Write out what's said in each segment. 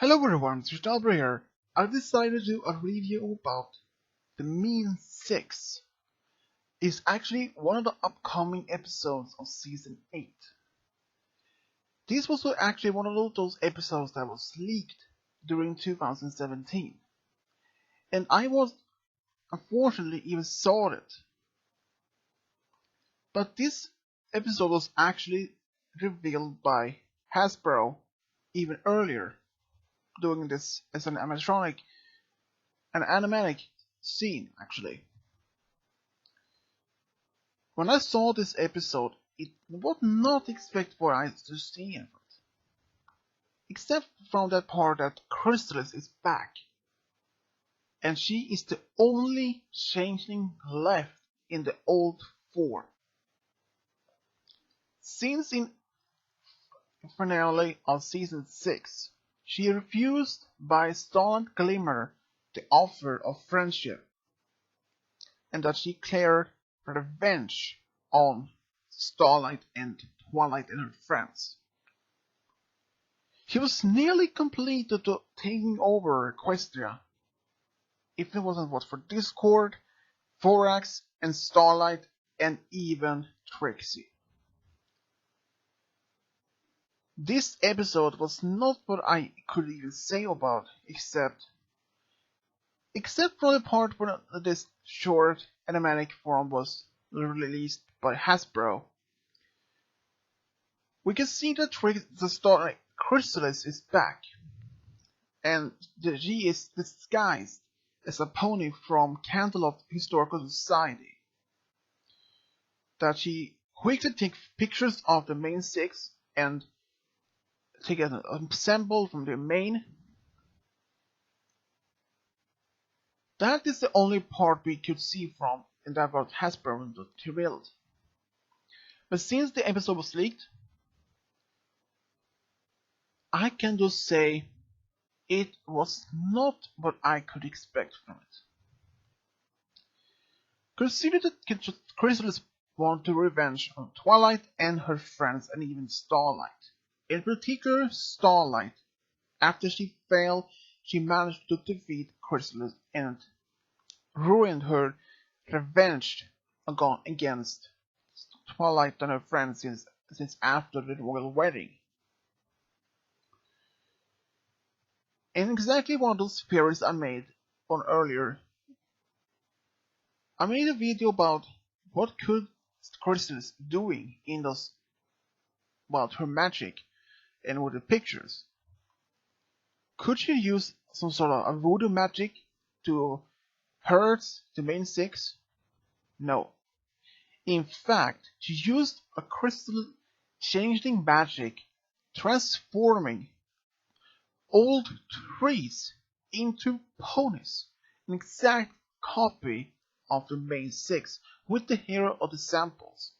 Hello everyone, it's Stalber here. I decided to do a review about The Mean Six. It's actually one of the upcoming episodes of Season 8. This was actually one of those episodes that was leaked during 2017. And I was unfortunately even saw it. But this episode was actually revealed by Hasbro even earlier, doing this as an animatronic scene actually. When I saw this episode, it was not expected for us to see it, except from that part that Chrysalis is back, and she is the only changeling left in the old four. Since in finale of season 6, she refused by Starlight Glimmer the offer of friendship, and that she declared revenge on Starlight and Twilight and her friends. She was nearly completed to taking over Equestria, if it wasn't for Discord, Thorax, and Starlight, and even Trixie. This episode was not what I could even say about, except for the part where this short animatic form was released by Hasbro. We can see that Chrysalis is back, and she is disguised as a pony from Canterlot Historical Society. That she quickly takes pictures of the main six and take a sample from the main. That is the only part we could see from in that what Hasbro revealed. But since the episode was leaked, I can just say it was not what I could expect from it. Consider that Chrysalis wanted revenge on Twilight and her friends and even Starlight. In particular, Starlight. After she failed, she managed to defeat Chrysalis and ruined her revenge against Twilight and her friends since after the royal wedding. And exactly one of those theories I made on earlier. I made a video about what could Chrysalis doing in those, about her magic and with the pictures. Could she use some sort of a voodoo magic to hurt the main six? No. In fact, she used a crystal changing magic, transforming old trees into ponies, an exact copy of the main six with the hero of the samples.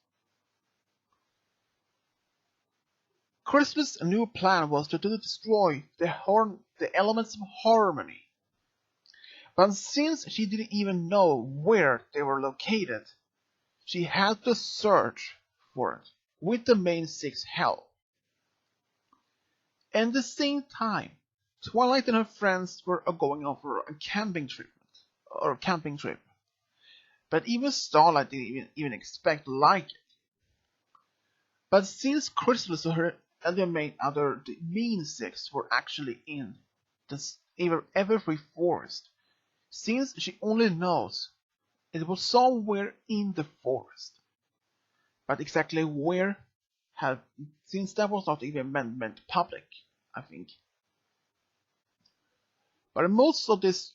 Chrysalis' new plan was to destroy the elements of harmony. But since she didn't even know where they were located, she had to search for it with the main six help. And at the same time, Twilight and her friends were going on for a camping trip. But even Starlight didn't even expect to like it. But since Chrysalis and her the mean six were actually in this Everfree forest, since she only knows it was somewhere in the forest. But exactly where, since that was not even meant public, I think. But most of this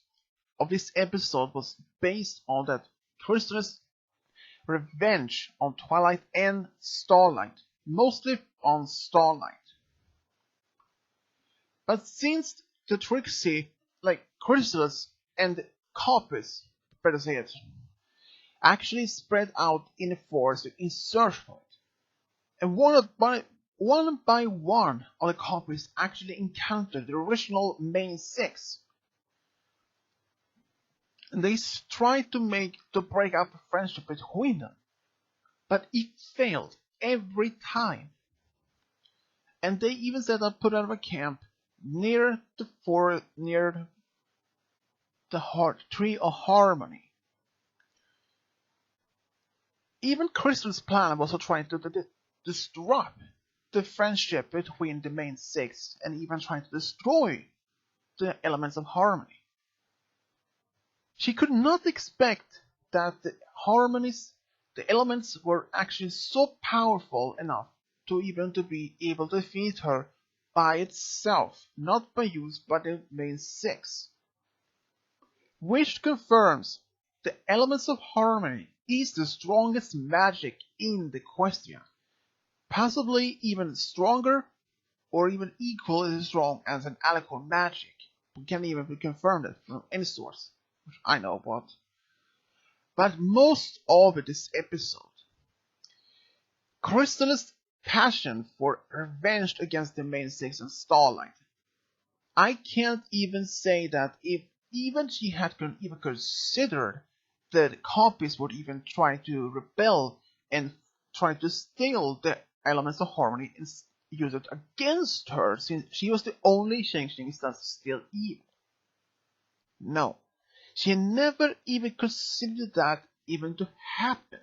episode was based on that Chrysalis' revenge on Twilight and Starlight, mostly on Starlight. But since the Trixie, Chrysalis and copies, better say it, actually spread out in the forest in search for it, and one by one of the copies actually encountered the original main six. And they tried to break up a friendship between them, but it failed every time. And they even set up put out a camp near the tree of harmony. Even Crystal's plan was trying to disrupt the friendship between the main six and even trying to destroy the elements of harmony. She could not expect that the elements were actually so powerful enough to be able to defeat her by itself, not by use by the main six. Which confirms the elements of harmony is the strongest magic in the Questia, possibly even stronger or even equally strong as an Alicorn magic. We can't even confirm that from any source, which I know about. But most of it is episode. Crystal's passion for revenge against the main six and Starlight. I can't even say that if even she had even considered that copies would even try to rebel and try to steal the elements of harmony and use it against her, since she was the only changeling that's still evil. No, she never even considered that even to happen.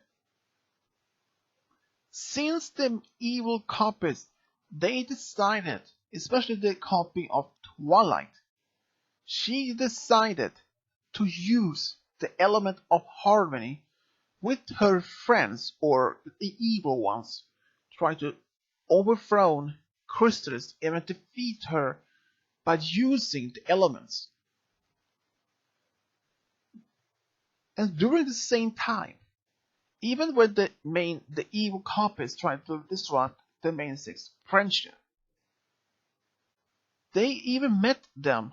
Since the evil copies, they decided, especially the copy of Twilight, she decided to use the element of harmony with her friends, or the evil ones, try to overthrow Crystallis and defeat her by using the elements. And during the same time, even when the evil copies tried to disrupt the main six friendship, they even met them,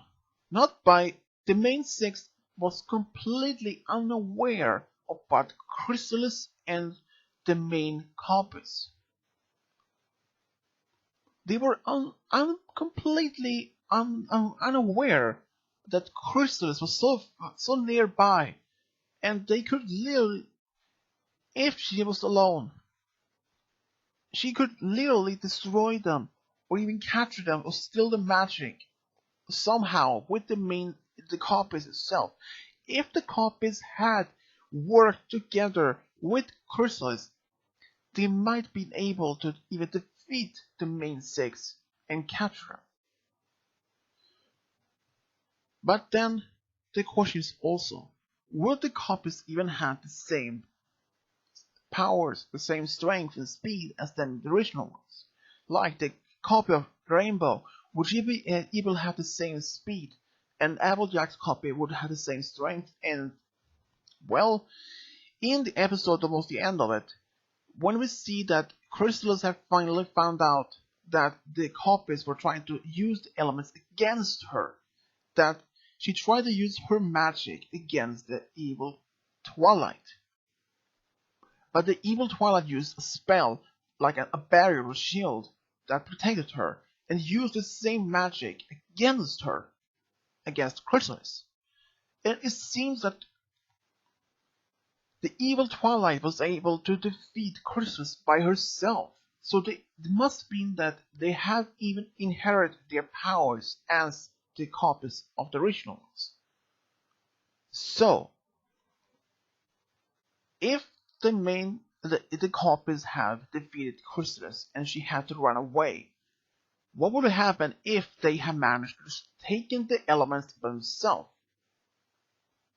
not by the main six was completely unaware of what Crystallis and the main copies. They were completely unaware that Crystallis was so nearby, and they could literally, if she was alone, she could literally destroy them, or even capture them, or steal the magic somehow with the copies itself. If the copies had worked together with Crystallis, they might be able to even defeat the main six and capture them. But then the question is also, would the copies even have the same powers, the same strength and speed as the original ones? Like the copy of Rainbow, would she be able to have the same speed? And Applejack's copy would have the same strength. And, well, in the episode almost the end of it, when we see that Crystallis have finally found out that the copies were trying to use the elements against her, that she tried to use her magic against the evil Twilight. But the evil Twilight used a spell, like a barrier or shield, that protected her, and used the same magic against her, against Crystallis. And it seems that the evil Twilight was able to defeat Crystallis by herself. So it must mean that they have even inherited their powers as the copies of the original ones. So, if the copies have defeated Crystallis and she had to run away, what would happen if they had managed to take the elements themselves?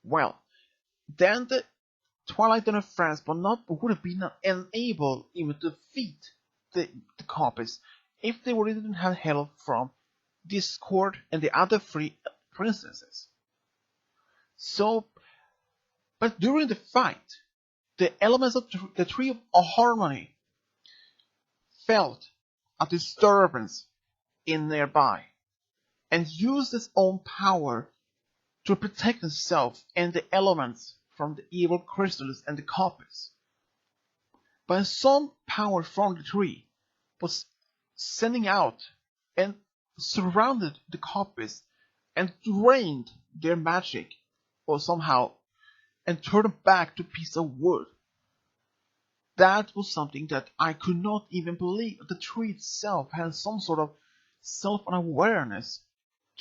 Well, then the Twilight and her friends would have been unable even to defeat the copies if they didn't have help from Discord and the other three princesses. So, but during the fight, the elements of the Tree of Harmony felt a disturbance in nearby and used its own power to protect itself and the elements from the evil Crystallis and the copies. But some power from the tree was sending out and surrounded the copies and drained their magic, or somehow, and turned them back to a piece of wood. That was something that I could not even believe. The tree itself had some sort of self-awareness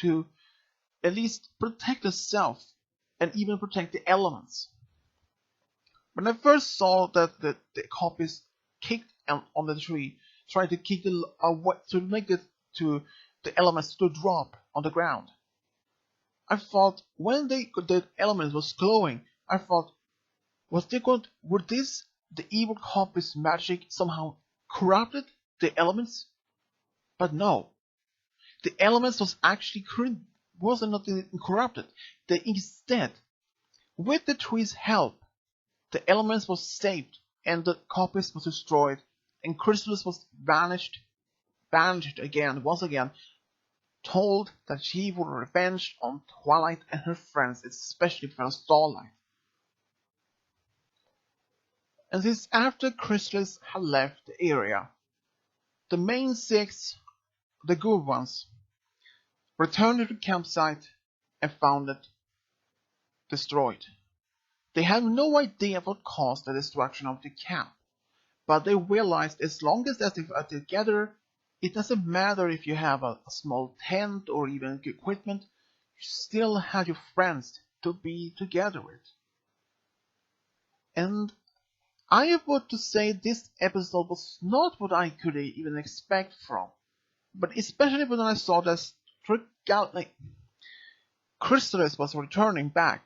to at least protect herself and even protect the elements. When I first saw that the copies kicked on the tree, trying to kick it away to make it to the elements to drop on the ground, I thought when the element was glowing, I thought, would this the evil copy's magic somehow corrupted the elements? But no, the elements wasn't not corrupted. They instead, with the tree's help, the elements was saved and the copies was destroyed and Chrysalis was banished again, once again, told that she would revenge on Twilight and her friends, especially for Starlight. And this after Chrysalis had left the area, the main six, the good ones, returned to the campsite and found it destroyed. They had no idea what caused the destruction of the camp, but they realized as long as they are together, it doesn't matter if you have a small tent or even equipment, you still have your friends to be together with. And I would to say this episode was not what I could even expect from, but especially when I saw that Chrysalis was returning back,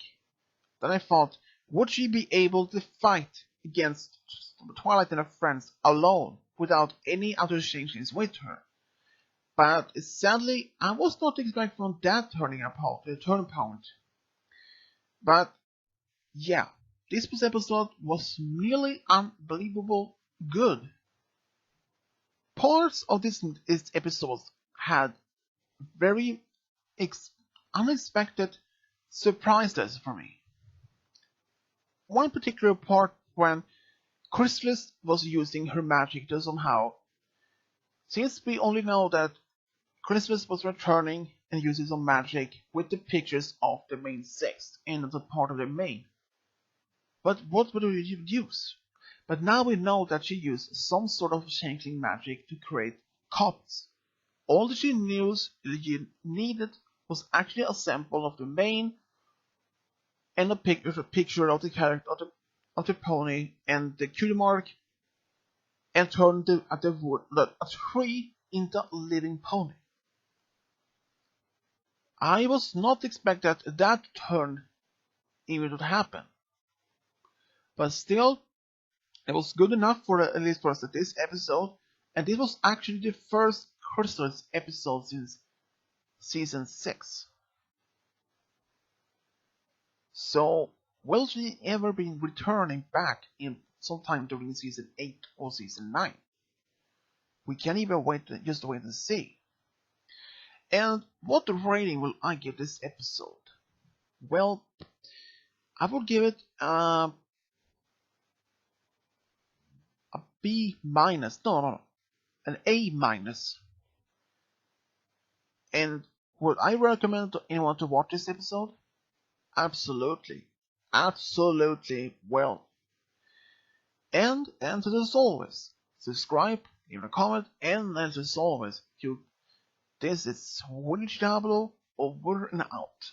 then I thought, would she be able to fight against Twilight and her friends alone without any other changes with her? But sadly, I was not expecting that turning point. But yeah, this episode was merely unbelievable good. Parts of this episode had very unexpected surprises for me. One particular part when Chrysalis was using her magic to somehow, since we only know that Chrysalis was returning and using some magic with the pictures of the main six and the part of the main. But what would you use? But now we know that she used some sort of changeling magic to create copies. All that she needed was actually a sample of the main and a picture of the character of the pony and the cutie mark, and turn a tree into a living pony. I was not expecting that turn even to happen, but still, it was good enough for at least for us at this episode, and this was actually the first Chrysalis episode since season 6. So, will she ever be returning back in sometime during season 8 or season 9? We can even just wait and see. And what rating will I give this episode? Well, I will give it a B minus. No, an A minus. And would I recommend to anyone to watch this episode? Absolutely. Absolutely well. And as always, subscribe, leave a comment, and as always, this is Willie Diablo over and out.